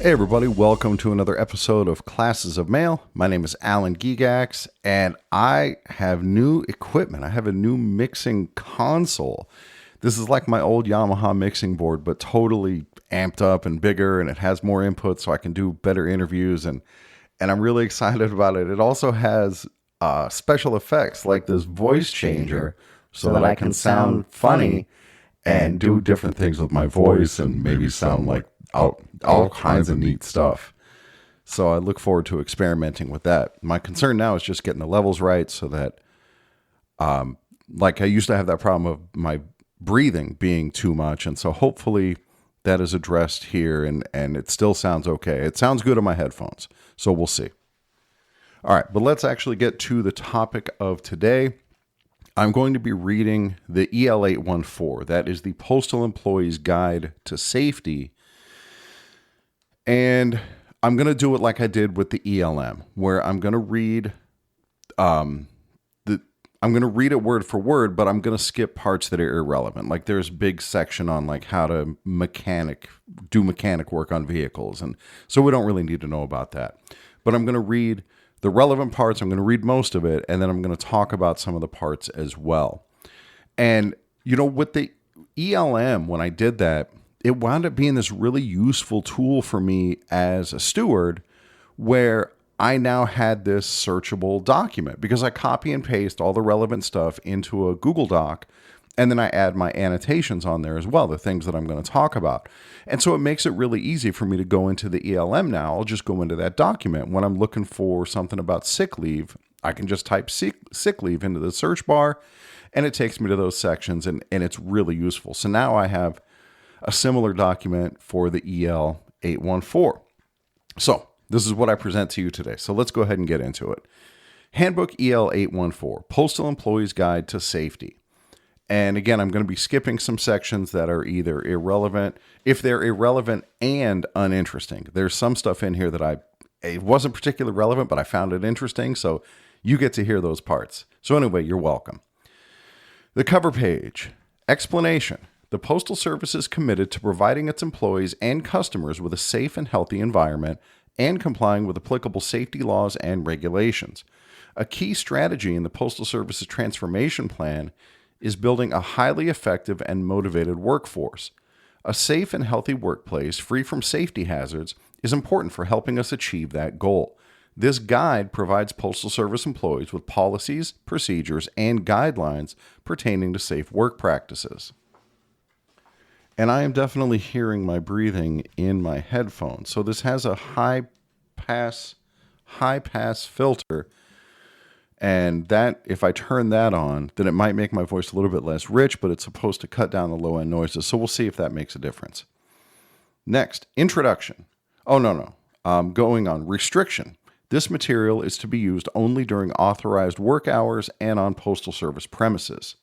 Hey everybody, welcome to another episode of Classes of Mail. My name is Alan Gigax, and I have new equipment. I have a new mixing console. This is like my old Yamaha mixing board, but totally amped up and bigger, and it has more input so I can do better interviews, and I'm really excited about it. It also has special effects like this voice changer so that I can sound funny and do different things with my voice and maybe sound like all kinds of neat stuff. So I look forward to experimenting with that. My concern now is just getting the levels right so that, like I used to have that problem of my breathing being too much. And so hopefully that is addressed here and it still sounds okay. It sounds good on my headphones. So we'll see. All right, but let's actually get to the topic of today. I'm going to be reading the EL-814. That is the Postal Employee's Guide to Safety. And I'm going to do it like I did with the ELM, where I'm going to read I'm going to read it word for word, but I'm going to skip parts that are irrelevant. Like there's a big section on like how to do mechanic work on vehicles. And so we don't really need to know about that. But I'm going to read the relevant parts. I'm going to read most of it. And then I'm going to talk about some of the parts as well. And, with the ELM, when I did that, it wound up being this really useful tool for me as a steward where I now had this searchable document because I copy and paste all the relevant stuff into a Google Doc and then I add my annotations on there as well, the things that I'm going to talk about. And so it makes it really easy for me to go into the ELM now. I'll just go into that document. When I'm looking for something about sick leave, I can just type sick leave into the search bar and it takes me to those sections and it's really useful. So now I have a similar document for the EL-814. So this is what I present to you today. So let's go ahead and get into it. Handbook EL-814, Postal Employee's Guide to Safety. And again, I'm going to be skipping some sections that are either irrelevant. If they're irrelevant and uninteresting, there's some stuff in here that it wasn't particularly relevant, but I found it interesting. So you get to hear those parts. So anyway, you're welcome. The cover page, explanation. The Postal Service is committed to providing its employees and customers with a safe and healthy environment and complying with applicable safety laws and regulations. A key strategy in the Postal Service's transformation plan is building a highly effective and motivated workforce. A safe and healthy workplace free from safety hazards is important for helping us achieve that goal. This guide provides Postal Service employees with policies, procedures, and guidelines pertaining to safe work practices. And I am definitely hearing my breathing in my headphones. So this has a high pass filter. And that, if I turn that on, then it might make my voice a little bit less rich, but it's supposed to cut down the low end noises. So we'll see if that makes a difference. Next, introduction. Oh, no. Going on. Restriction. This material is to be used only during authorized work hours and on Postal Service premises.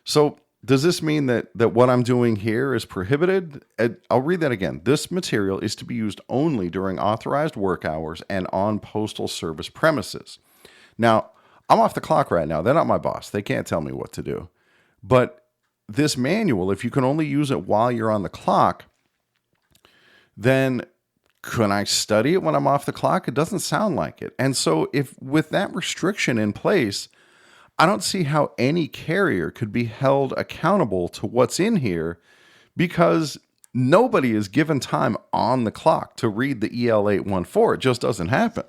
So does this mean that what I'm doing here is prohibited? I'll read that again. This material is to be used only during authorized work hours and on Postal Service premises. Now, I'm off the clock right now. They're not my boss. They can't tell me what to do. But this manual, if you can only use it while you're on the clock, then can I study it when I'm off the clock? It doesn't sound like it. And so if with that restriction in place, I don't see how any carrier could be held accountable to what's in here because nobody is given time on the clock to read the EL-814. It just doesn't happen.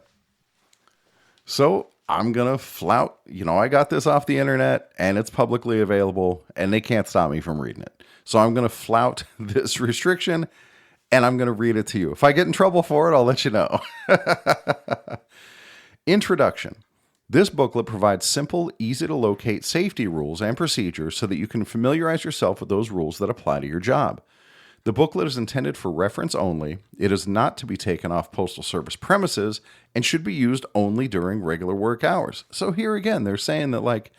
So I'm going to flout, I got this off the internet and it's publicly available and they can't stop me from reading it. So I'm going to flout this restriction and I'm going to read it to you. If I get in trouble for it, I'll let you know. Introduction. This booklet provides simple, easy to locate safety rules and procedures so that you can familiarize yourself with those rules that apply to your job. The booklet is intended for reference only. It is not to be taken off Postal Service premises and should be used only during regular work hours. So here again, they're saying that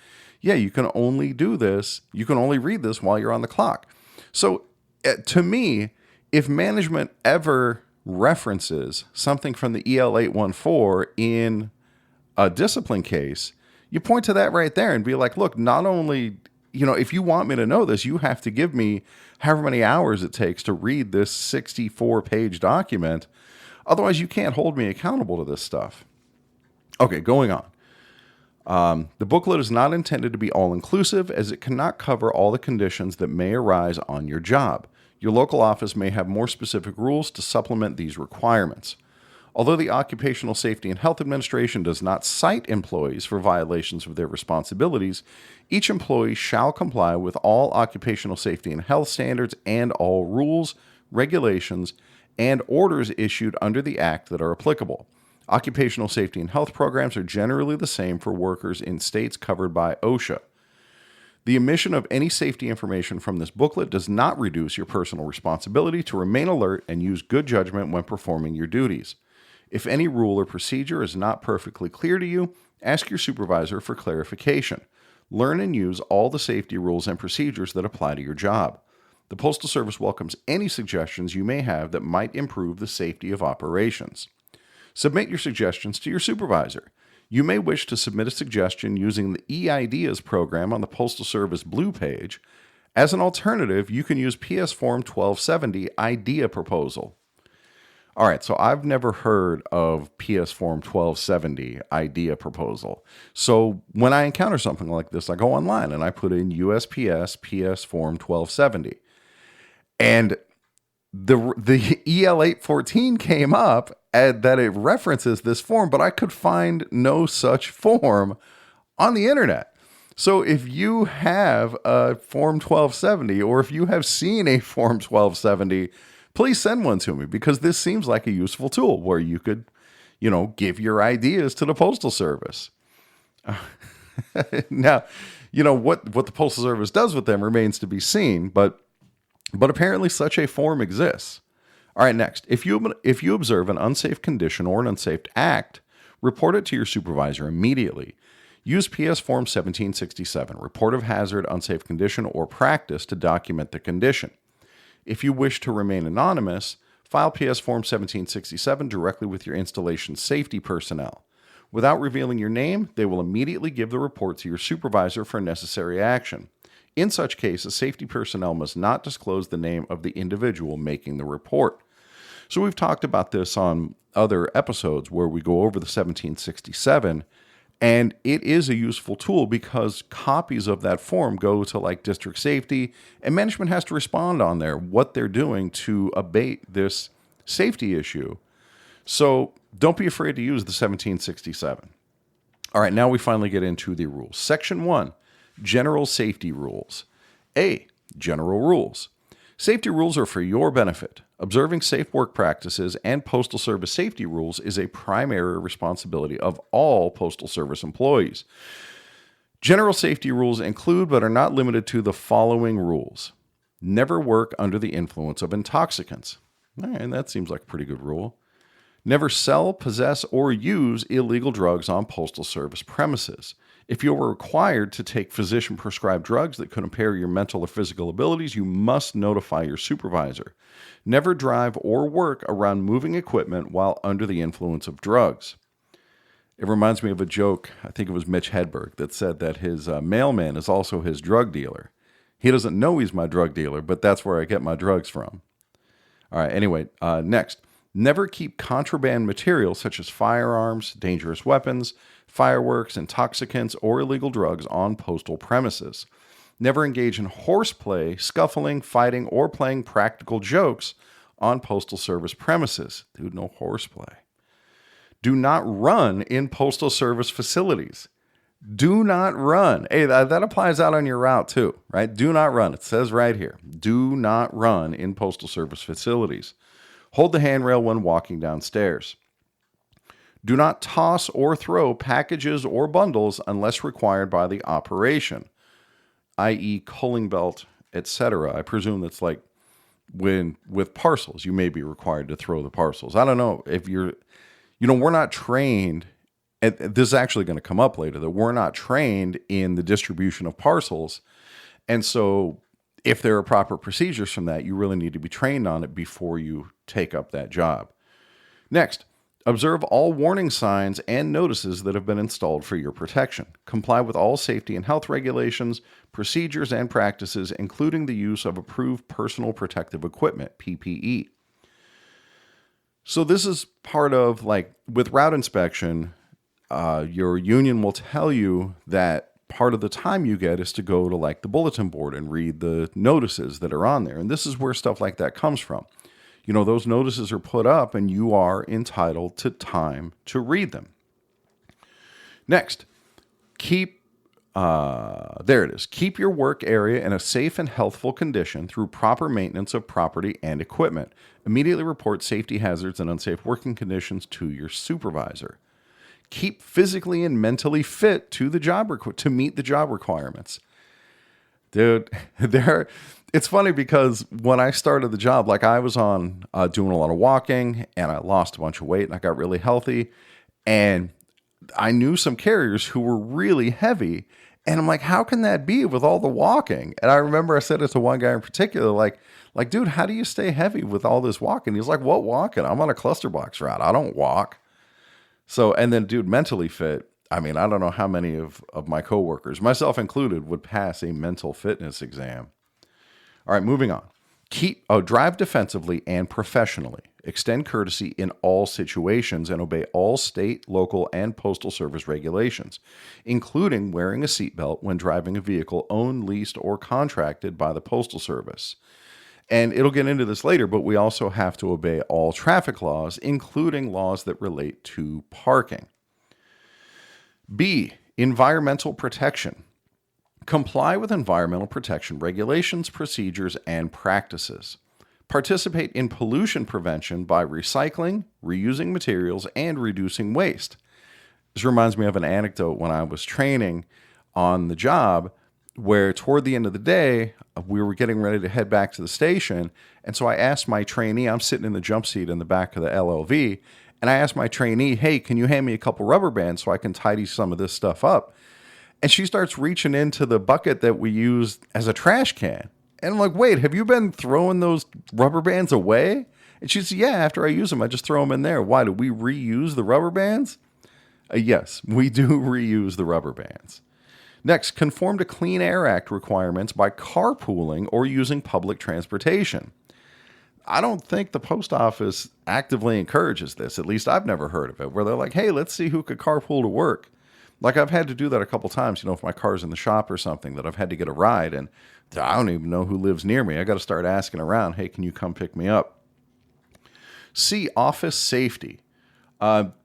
you can only do this, you can only read this while you're on the clock. So to me, if management ever references something from the EL-814 in a discipline case, you point to that right there and be like, look, not only if you want me to know this, you have to give me however many hours it takes to read this 64-page document. Otherwise, you can't hold me accountable to this stuff. Okay, going on. The booklet is not intended to be all-inclusive, as it cannot cover all the conditions that may arise on your job. Your local office may have more specific rules to supplement these requirements. Although the Occupational Safety and Health Administration does not cite employees for violations of their responsibilities, each employee shall comply with all occupational safety and health standards and all rules, regulations, and orders issued under the Act that are applicable. Occupational safety and health programs are generally the same for workers in states covered by OSHA. The omission of any safety information from this booklet does not reduce your personal responsibility to remain alert and use good judgment when performing your duties. If any rule or procedure is not perfectly clear to you, ask your supervisor for clarification. Learn and use all the safety rules and procedures that apply to your job. The Postal Service welcomes any suggestions you may have that might improve the safety of operations. Submit your suggestions to your supervisor. You may wish to submit a suggestion using the e-Ideas program on the Postal Service Blue page. As an alternative, you can use PS Form 1270 Idea Proposal. All right, so I've never heard of PS Form 1270 Idea Proposal. So when I encounter something like this, I go online and I put in USPS PS Form 1270. And the EL-814 came up and that it references this form, but I could find no such form on the internet. So if you have a Form 1270 or if you have seen a Form 1270, please send one to me, because this seems like a useful tool where you could, give your ideas to the Postal Service. Now, what the Postal Service does with them remains to be seen, but apparently such a form exists. All right, next. If you observe an unsafe condition or an unsafe act, report it to your supervisor immediately. Use PS Form 1767, Report of Hazard, Unsafe Condition, or Practice to document the condition. If you wish to remain anonymous, file PS Form 1767 directly with your installation safety personnel. Without revealing your name, they will immediately give the report to your supervisor for necessary action. In such cases, safety personnel must not disclose the name of the individual making the report. So we've talked about this on other episodes where we go over the 1767, and it is a useful tool because copies of that form go to like district safety, and management has to respond on there what they're doing to abate this safety issue. So don't be afraid to use the 1767. All right, now we finally get into the rules. Section 1. General safety rules. A. General rules. Safety rules are for your benefit. Observing safe work practices and Postal Service safety rules is a primary responsibility of all Postal Service employees. General safety rules include, but are not limited to, the following rules. Never work under the influence of intoxicants. All right, that seems like a pretty good rule. Never sell, possess, or use illegal drugs on Postal Service premises. If you are required to take physician-prescribed drugs that could impair your mental or physical abilities, you must notify your supervisor. Never drive or work around moving equipment while under the influence of drugs. It reminds me of a joke, I think it was Mitch Hedberg, that said that his mailman is also his drug dealer. He doesn't know he's my drug dealer, but that's where I get my drugs from. All right, anyway, next. Never keep contraband material such as firearms, dangerous weapons, fireworks, intoxicants, or illegal drugs on postal premises. Never engage in horseplay, scuffling, fighting, or playing practical jokes on Postal Service premises. Dude, no horseplay. Do not run in Postal Service facilities. Do not run. Hey, that applies out on your route too, right? Do not run. It says right here. Do not run in Postal Service facilities. Hold the handrail when walking downstairs. Do not toss or throw packages or bundles unless required by the operation, i.e. culling belt, etc. I presume that's like when with parcels, you may be required to throw the parcels. I don't know if you're, we're not trained, and this is actually going to come up later, that we're not trained in the distribution of parcels. And so if there are proper procedures from that, you really need to be trained on it before you take up that job. Next, Observe all warning signs and notices that have been installed for your protection. Comply with all safety and health regulations, procedures, and practices, including the use of approved personal protective equipment, PPE. So this is part of, like, with route inspection, your union will tell you that part of the time you get is to go to, like, the bulletin board and read the notices that are on there. And this is where stuff like that comes from. You know, those notices are put up and you are entitled to time to read them. Next, keep your work area in a safe and healthful condition through proper maintenance of property and equipment. Immediately report safety hazards and unsafe working conditions to your supervisor. Keep physically and mentally fit to to meet the job requirements. Dude, it's funny because when I started the job, like, I was on doing a lot of walking and I lost a bunch of weight and I got really healthy. And I knew some carriers who were really heavy. And I'm like, how can that be with all the walking? And I remember I said it to one guy in particular, like, dude, how do you stay heavy with all this walking? He's like, what walking? I'm on a cluster box route. I don't walk. So, and then, dude, mentally fit. I mean, I don't know how many of my coworkers, myself included, would pass a mental fitness exam. All right, moving on. Drive defensively and professionally. Extend courtesy in all situations and obey all state, local, and postal service regulations, including wearing a seatbelt when driving a vehicle owned, leased, or contracted by the Postal Service. And it'll get into this later, but we also have to obey all traffic laws, including laws that relate to parking. B, environmental protection. Comply with environmental protection regulations, procedures, and practices. Participate in pollution prevention by recycling, reusing materials, and reducing waste. This reminds me of an anecdote when I was training on the job, where toward the end of the day, we were getting ready to head back to the station. And so I asked my trainee, I'm sitting in the jump seat in the back of the LLV, and I asked my trainee, hey, can you hand me a couple rubber bands so I can tidy some of this stuff up? And she starts reaching into the bucket that we use as a trash can. And I'm like, wait, have you been throwing those rubber bands away? And she says, yeah, after I use them, I just throw them in there. Why, do we reuse the rubber bands? Yes, we do reuse the rubber bands. Next, conform to Clean Air Act requirements by carpooling or using public transportation. I don't think the post office actively encourages this. At least I've never heard of it, where they're like, hey, let's see who could carpool to work. Like, I've had to do that a couple times, if my car's in the shop or something, that I've had to get a ride, and I don't even know who lives near me. I got to start asking around, hey, can you come pick me up? C, office safety.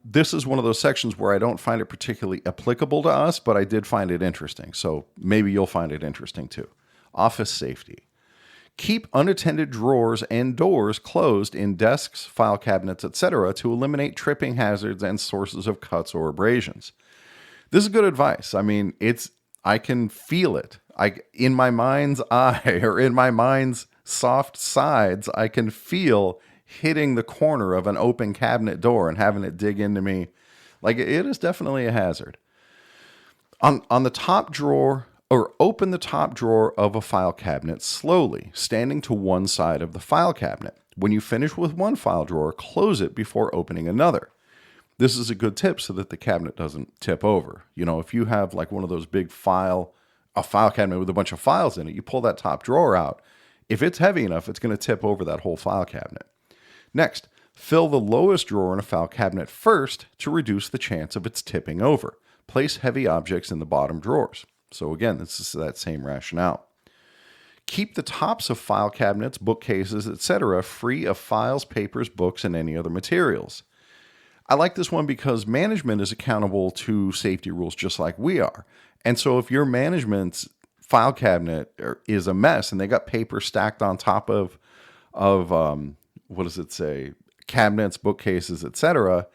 This is one of those sections where I don't find it particularly applicable to us, but I did find it interesting. So maybe you'll find it interesting too. Office safety. Keep unattended drawers and doors closed in desks, file cabinets, etc. to eliminate tripping hazards and sources of cuts or abrasions. This is good advice. I mean, I can feel it. In my mind's eye, or in my mind's soft sides, I can feel hitting the corner of an open cabinet door and having it dig into me. Like, it is definitely a hazard. On the top drawer, or open the top drawer of a file cabinet slowly, standing to one side of the file cabinet. When you finish with one file drawer, close it before opening another. This is a good tip so that the cabinet doesn't tip over. If you have like one of those big a file cabinet with a bunch of files in it, you pull that top drawer out. If it's heavy enough, it's going to tip over that whole file cabinet. Next, fill the lowest drawer in a file cabinet first to reduce the chance of its tipping over. Place heavy objects in the bottom drawers. So again, this is that same rationale. Keep the tops of file cabinets, bookcases, etc. free of files, papers, books, and any other materials. I like this one because management is accountable to safety rules just like we are. And so if your management's file cabinet is a mess and they got paper stacked on top of what does it say? Cabinets, bookcases, etc.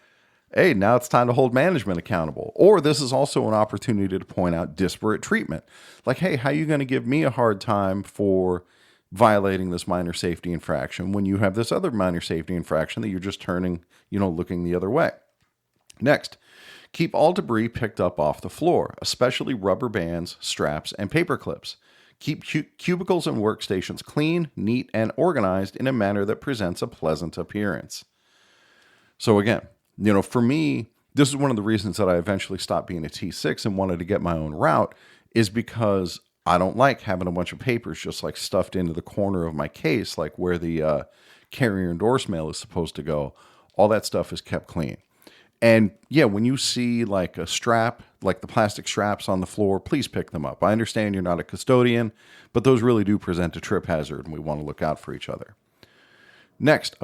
Hey, now it's time to hold management accountable. Or this is also an opportunity to point out disparate treatment. Like, hey, how are you going to give me a hard time for violating this minor safety infraction when you have this other minor safety infraction that you're just turning, looking the other way? Next, keep all debris picked up off the floor, especially rubber bands, straps, and paper clips. Keep cubicles and workstations clean, neat, and organized in a manner that presents a pleasant appearance. So again, For me, this is one of the reasons that I eventually stopped being a T6 and wanted to get my own route, is because I don't like having a bunch of papers just like stuffed into the corner of my case, like where the carrier endorsed mail is supposed to go. All that stuff is kept clean. And yeah, when you see like a strap, like the plastic straps on the floor, please pick them up. I understand you're not a custodian, but those really do present a trip hazard, and we want to look out for each other. Next,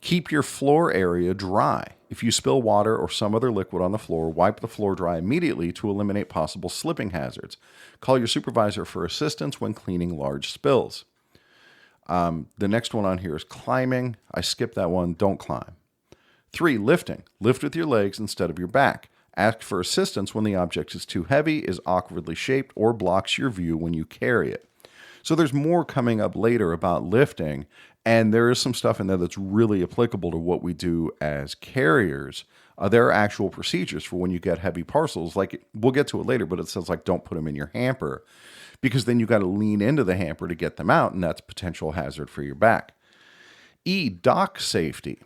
keep your floor area dry. If you spill water or some other liquid on the floor, wipe the floor dry immediately to eliminate possible slipping hazards. Call your supervisor for assistance when cleaning large spills. The next one on here is climbing. I skipped that one. Don't climb. 3, lifting. Lift with your legs instead of your back. Ask for assistance when the object is too heavy, is awkwardly shaped, or blocks your view when you carry it. So there's more coming up later about lifting, and there is some stuff in there that's really applicable to what we do as carriers. There are actual procedures for when you get heavy parcels. Like, we'll get to it later, but it says like don't put them in your hamper, because then you got to lean into the hamper to get them out, and that's a potential hazard for your back. E, dock safety.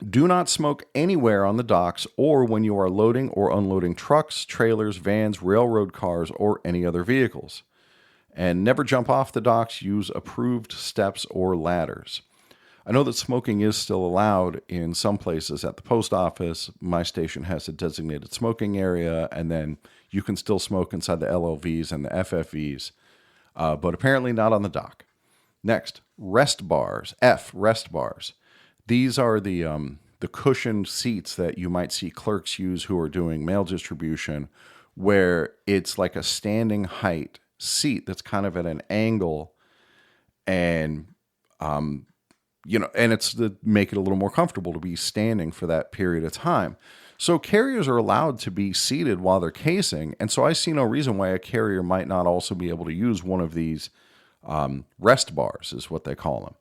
Do not smoke anywhere on the docks or when you are loading or unloading trucks, trailers, vans, railroad cars, or any other vehicles. And never jump off the docks. Use approved steps or ladders. I know that smoking is still allowed in some places. At the post office, my station has a designated smoking area, and then you can still smoke inside the LLVs and the FFVs, but apparently not on the dock. Next, rest bars. F, rest bars. These are the cushioned seats that you might see clerks use who are doing mail distribution, where it's like a standing height seat that's kind of at an angle, and and it's to make it a little more comfortable to be standing for that period of time. So carriers are allowed to be seated while they're casing, and so I see no reason why a carrier might not also be able to use one of these rest bars, is what they call them.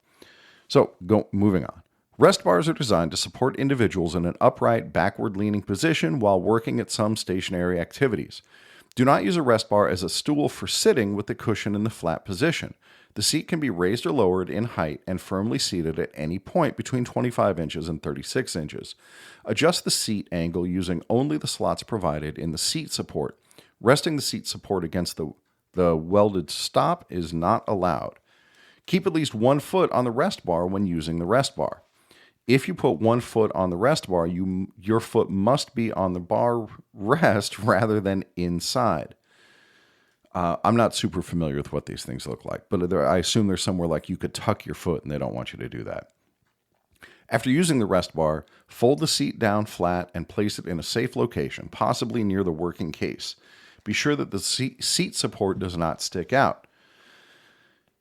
So moving on. Rest bars are designed to support individuals in an upright, backward-leaning position while working at some stationary activities. Do not use a rest bar as a stool for sitting with the cushion in the flat position. The seat can be raised or lowered in height and firmly seated at any point between 25 inches and 36 inches. Adjust the seat angle using only the slots provided in the seat support. Resting the seat support against the welded stop is not allowed. Keep at least 1 foot on the rest bar when using the rest bar. If you put 1 foot on the rest bar, your foot must be on the bar rest rather than inside. I'm not super familiar with what these things look like, but I assume there's somewhere like you could tuck your foot, and they don't want you to do that. After using the rest bar, fold the seat down flat and place it in a safe location, possibly near the working case. Be sure that the seat support does not stick out.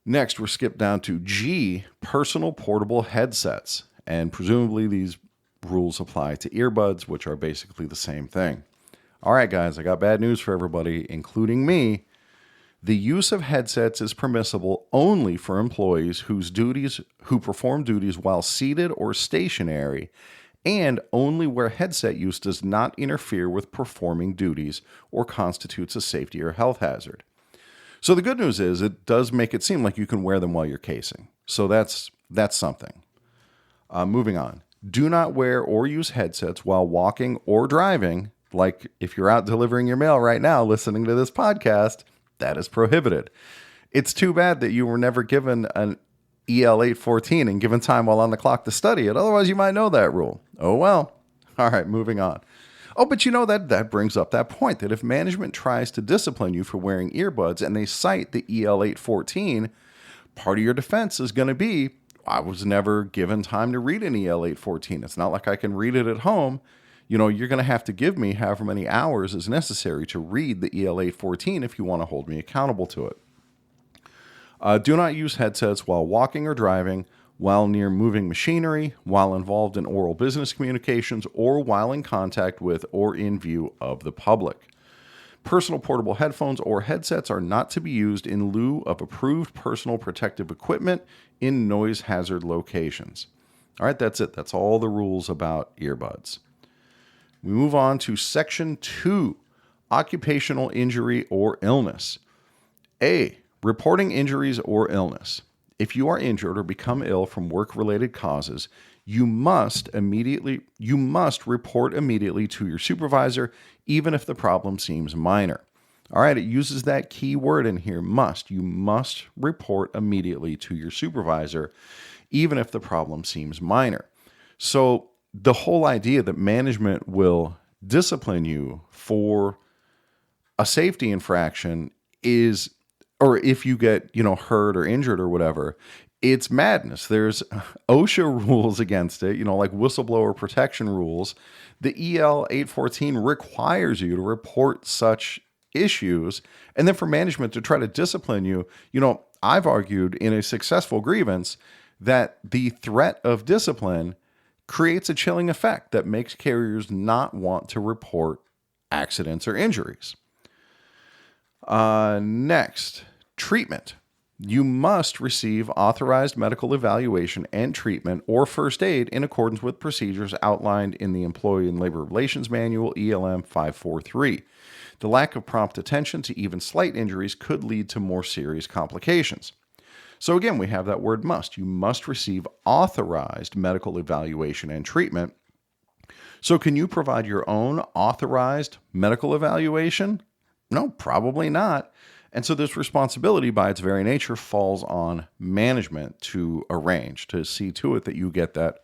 Next, we're skipped down to G, personal portable headsets. And presumably these rules apply to earbuds, which are basically the same thing. All right, guys, I got bad news for everybody, including me. The use of headsets is permissible only for employees who perform duties while seated or stationary, and only where headset use does not interfere with performing duties or constitutes a safety or health hazard. So the good news is it does make it seem like you can wear them while you're casing. So that's something. Moving on. Do not wear or use headsets while walking or driving. Like if you're out delivering your mail right now listening to this podcast, that is prohibited. It's too bad that you were never given an EL-814 and given time while on the clock to study it. Otherwise, you might know that rule. Oh, well. All right, moving on. Oh, but that brings up that point that if management tries to discipline you for wearing earbuds and they cite the EL-814, part of your defense is going to be, I was never given time to read an EL-814. It's not like I can read it at home. You're going to have to give me however many hours is necessary to read the EL-814 if you want to hold me accountable to it. Do not use headsets while walking or driving, while near moving machinery, while involved in oral business communications, or while in contact with or in view of the public. Personal portable headphones or headsets are not to be used in lieu of approved personal protective equipment in noise hazard locations. All right, that's it. That's all the rules about earbuds. We move on to Section 2, occupational injury or illness. A, reporting injuries or illness. if you are injured or become ill from work-related causes, you must report immediately to your supervisor, even if the problem seems minor. All right, it uses that key word in here, must. You must report immediately to your supervisor, even if the problem seems minor. So the whole idea that management will discipline you for a safety infraction is, or if you get, hurt or injured or whatever, it's madness. There's OSHA rules against it, like whistleblower protection rules. The EL-814 requires you to report such issues. And then for management to try to discipline you, I've argued in a successful grievance that the threat of discipline creates a chilling effect that makes carriers not want to report accidents or injuries. Next, treatment. You must receive authorized medical evaluation and treatment or first aid in accordance with procedures outlined in the Employee and Labor Relations Manual, EL-814. The lack of prompt attention to even slight injuries could lead to more serious complications. So again, we have that word must. You must receive authorized medical evaluation and treatment. So can you provide your own authorized medical evaluation? No, probably not. And so this responsibility by its very nature falls on management to arrange, to see to it that you get that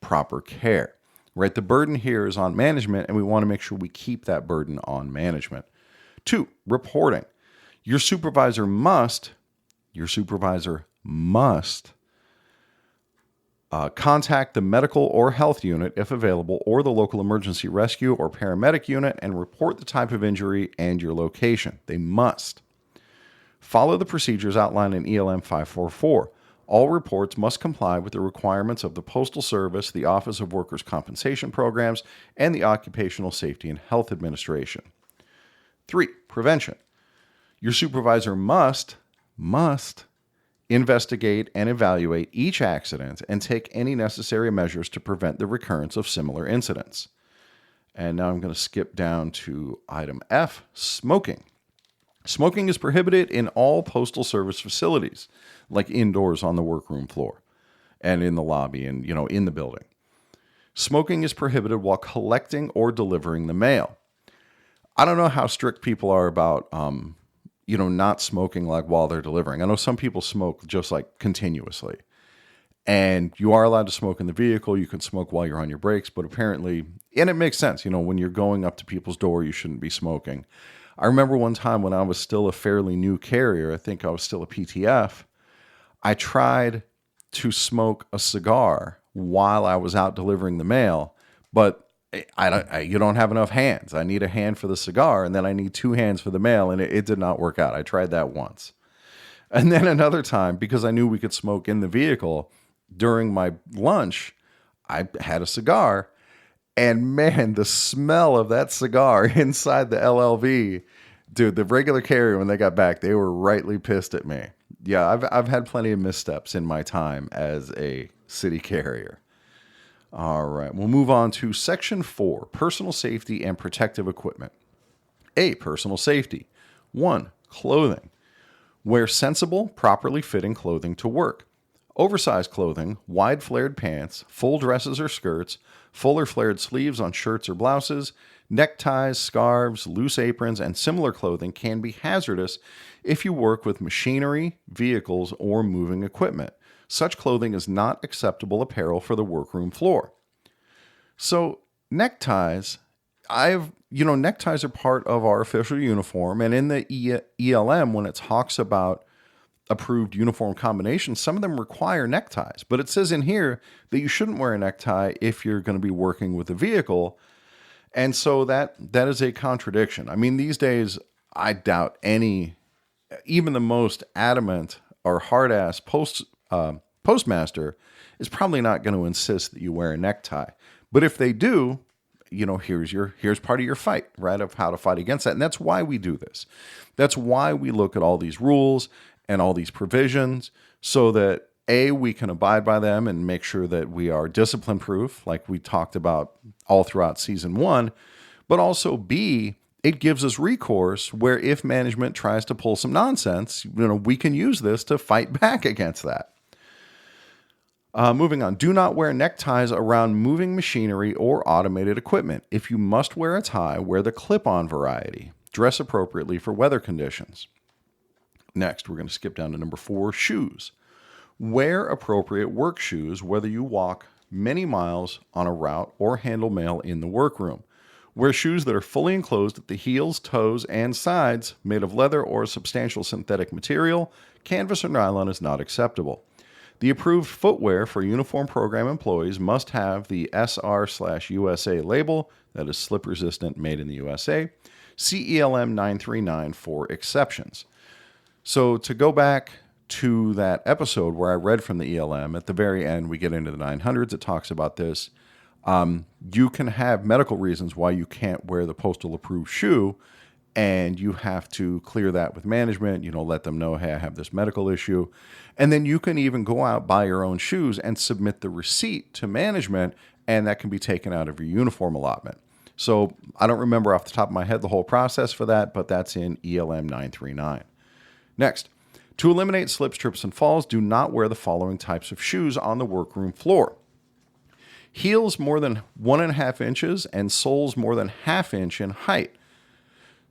proper care, right? The burden here is on management, and we want to make sure we keep that burden on management. 2, reporting. Your supervisor must contact the medical or health unit if available, or the local emergency rescue or paramedic unit, and report the type of injury and your location. They must. Follow the procedures outlined in EL-814. All reports must comply with the requirements of the Postal Service, the Office of Workers' Compensation Programs, and the Occupational Safety and Health Administration. 3, prevention. Your supervisor must investigate and evaluate each accident and take any necessary measures to prevent the recurrence of similar incidents. And now I'm going to skip down to item F, smoking. Smoking is prohibited in all Postal Service facilities, like indoors on the workroom floor and in the lobby and, in the building. Smoking is prohibited while collecting or delivering the mail. I don't know how strict people are about, not smoking like while they're delivering. I know some people smoke just like continuously. And you are allowed to smoke in the vehicle. You can smoke while you're on your breaks, but apparently, and it makes sense, when you're going up to people's door, you shouldn't be smoking. I remember one time when I was still a fairly new carrier, I think I was still a PTF, I tried to smoke a cigar while I was out delivering the mail, but you don't have enough hands. I need a hand for the cigar, and then I need 2 hands for the mail, and it did not work out. I tried that once. And then another time, because I knew we could smoke in the vehicle, during my lunch, I had a cigar, and man, the smell of that cigar inside the LLV, dude, the regular carrier, when they got back, they were rightly pissed at me. Yeah, I've had plenty of missteps in my time as a city carrier. All right, we'll move on to Section 4, Personal Safety and Protective Equipment. A, personal safety. 1, clothing. Wear sensible, properly fitting clothing to work. Oversized clothing, wide flared pants, full dresses or skirts, full or flared sleeves on shirts or blouses, neckties, scarves, loose aprons, and similar clothing can be hazardous if you work with machinery, vehicles, or moving equipment. Such clothing is not acceptable apparel for the workroom floor. So neckties, neckties are part of our official uniform, and in the ELM, when it talks about approved uniform combinations, some of them require neckties, but it says in here that you shouldn't wear a necktie if you're going to be working with a vehicle. And so that is a contradiction. I mean, these days, I doubt even the most adamant or hard-ass postmaster is probably not going to insist that you wear a necktie. But if they do, here's part of your fight, right, of how to fight against that. And that's why we do this. That's why we look at all these rules and all these provisions so that, A, we can abide by them and make sure that we are discipline proof, like we talked about all throughout season 1, but also, B, it gives us recourse where if management tries to pull some nonsense, we can use this to fight back against that. Moving on. Do not wear neckties around moving machinery or automated equipment. If you must wear a tie, wear the clip-on variety. Dress appropriately for weather conditions. Next, we're going to skip down to number 4, shoes. Wear appropriate work shoes, whether you walk many miles on a route or handle mail in the workroom. Wear shoes that are fully enclosed at the heels, toes, and sides, made of leather or substantial synthetic material. Canvas or nylon is not acceptable. The approved footwear for uniform program employees must have the SR/USA label, that is slip resistant, made in the USA. See EL-939 for exceptions. So to go back to that episode where I read from the ELM, at the very end, we get into the 900s. It talks about this. You can have medical reasons why you can't wear the postal approved shoe, and you have to clear that with management, let them know, hey, I have this medical issue. And then you can even go out, buy your own shoes, and submit the receipt to management, and that can be taken out of your uniform allotment. So I don't remember off the top of my head the whole process for that, but that's in ELM 939. Next, to eliminate slips, trips, and falls, do not wear the following types of shoes on the workroom floor. Heels more than 1.5 inches and soles more than 1/2 inch in height.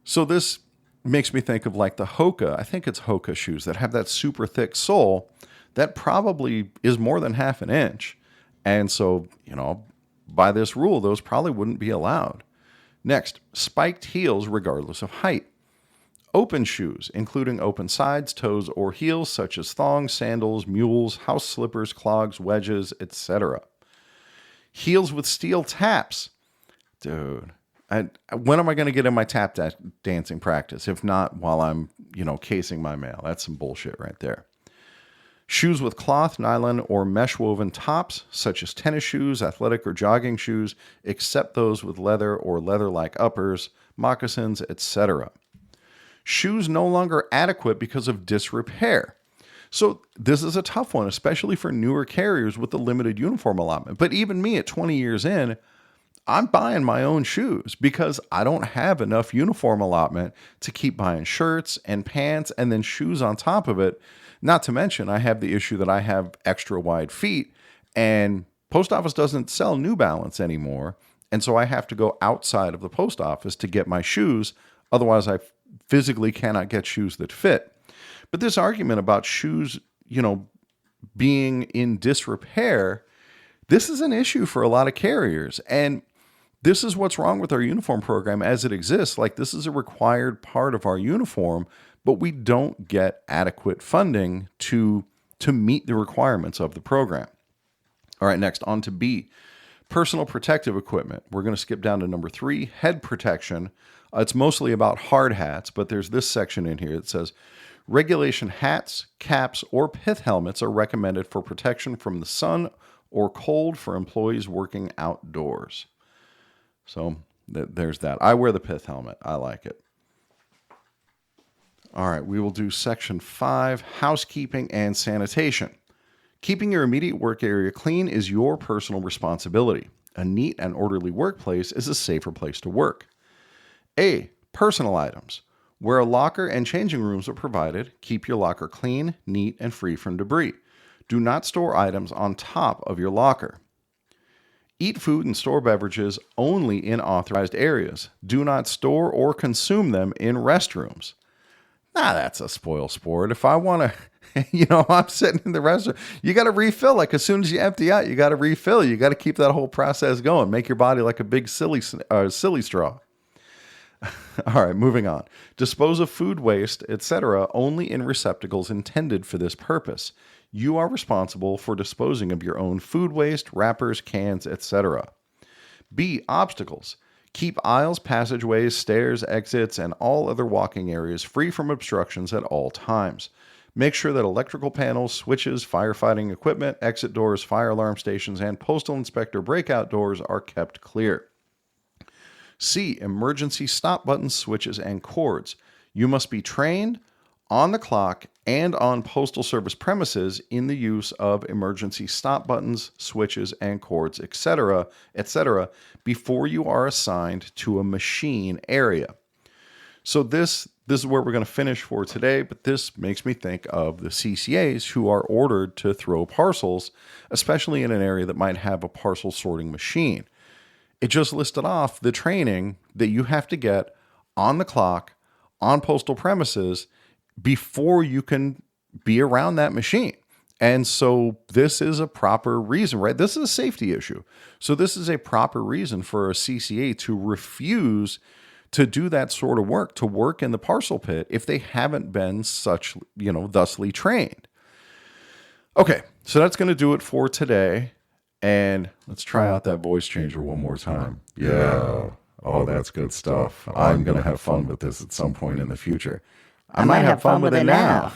So this makes me think of like the Hoka, I think it's Hoka shoes that have that super thick sole that probably is more than 1/2 inch. And so, by this rule, those probably wouldn't be allowed. Next, spiked heels regardless of height. Open shoes, including open sides, toes, or heels, such as thongs, sandals, mules, house slippers, clogs, wedges, etc. Heels with steel taps. Dude, when am I going to get in my tap dancing practice? If not, while I'm, casing my mail. That's some bullshit right there. Shoes with cloth, nylon, or mesh woven tops, such as tennis shoes, athletic or jogging shoes, except those with leather or leather-like uppers, moccasins, etc. Shoes no longer adequate because of disrepair. So this is a tough one, especially for newer carriers with the limited uniform allotment. But even me at 20 years in, I'm buying my own shoes because I don't have enough uniform allotment to keep buying shirts and pants and then shoes on top of it. Not to mention, I have the issue that I have extra wide feet, and post office doesn't sell New Balance anymore. And so I have to go outside of the post office to get my shoes. Otherwise, I physically cannot get shoes that fit. But this argument about shoes, being in disrepair, this is an issue for a lot of carriers. And this is what's wrong with our uniform program as it exists. Like, this is a required part of our uniform, but we don't get adequate funding to meet the requirements of the program. All right, next, on to B, personal protective equipment. We're going to skip down to number 3, head protection. It's mostly about hard hats, but there's this section in here that says, regulation hats, caps, or pith helmets are recommended for protection from the sun or cold for employees working outdoors. So there's that. I wear the pith helmet. I like it. All right, we will do section 5, housekeeping and sanitation. Keeping your immediate work area clean is your personal responsibility. A neat and orderly workplace is a safer place to work. A, personal items. Where a locker and changing rooms are provided, keep your locker clean, neat, and free from debris. Do not store items on top of your locker. Eat food and store beverages only in authorized areas. Do not store or consume them in restrooms. That's a spoil sport. If I want to, I'm sitting in the restroom, you got to refill. Like, as soon as you empty out, you got to refill. You got to keep that whole process going. Make your body like a big silly straw. All right, moving on. Dispose of food waste, etc., only in receptacles intended for this purpose. You are responsible for disposing of your own food waste, wrappers, cans, etc. B, obstacles. Keep aisles, passageways, stairs, exits, and all other walking areas free from obstructions at all times. Make sure that electrical panels, switches, firefighting equipment, exit doors, fire alarm stations, and postal inspector breakout doors are kept clear. C, emergency stop buttons, switches, and cords. You must be trained on the clock and on Postal Service premises in the use of emergency stop buttons, switches, and cords, etc., before you are assigned to a machine area. So this is where we're going to finish for today, but this makes me think of the CCAs who are ordered to throw parcels, especially in an area that might have a parcel sorting machine. It just listed off the training that you have to get on the clock, on postal premises, before you can be around that machine. And so this is a proper reason, right? This is a safety issue. So this is a proper reason for a CCA to refuse to do that sort of work, to work in the parcel pit if they haven't been such, thusly trained. Okay, so that's going to do it for today. And let's try out that voice changer one more time. Yeah. Oh, that's good stuff. I'm going to have fun with this at some point in the future. I might have fun with it now.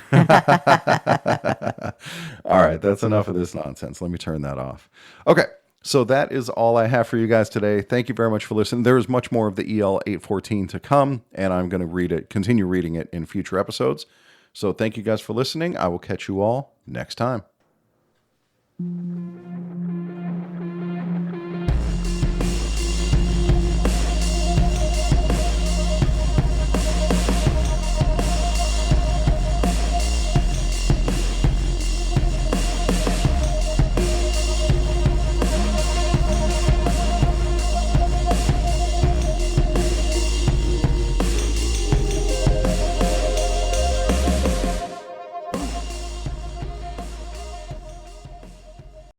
All right, that's enough of this nonsense. Let me turn that off. Okay, so that is all I have for you guys today. Thank you very much for listening. There is much more of the EL-814 to come, and I'm going to continue reading it in future episodes. So thank you guys for listening. I will catch you all next time.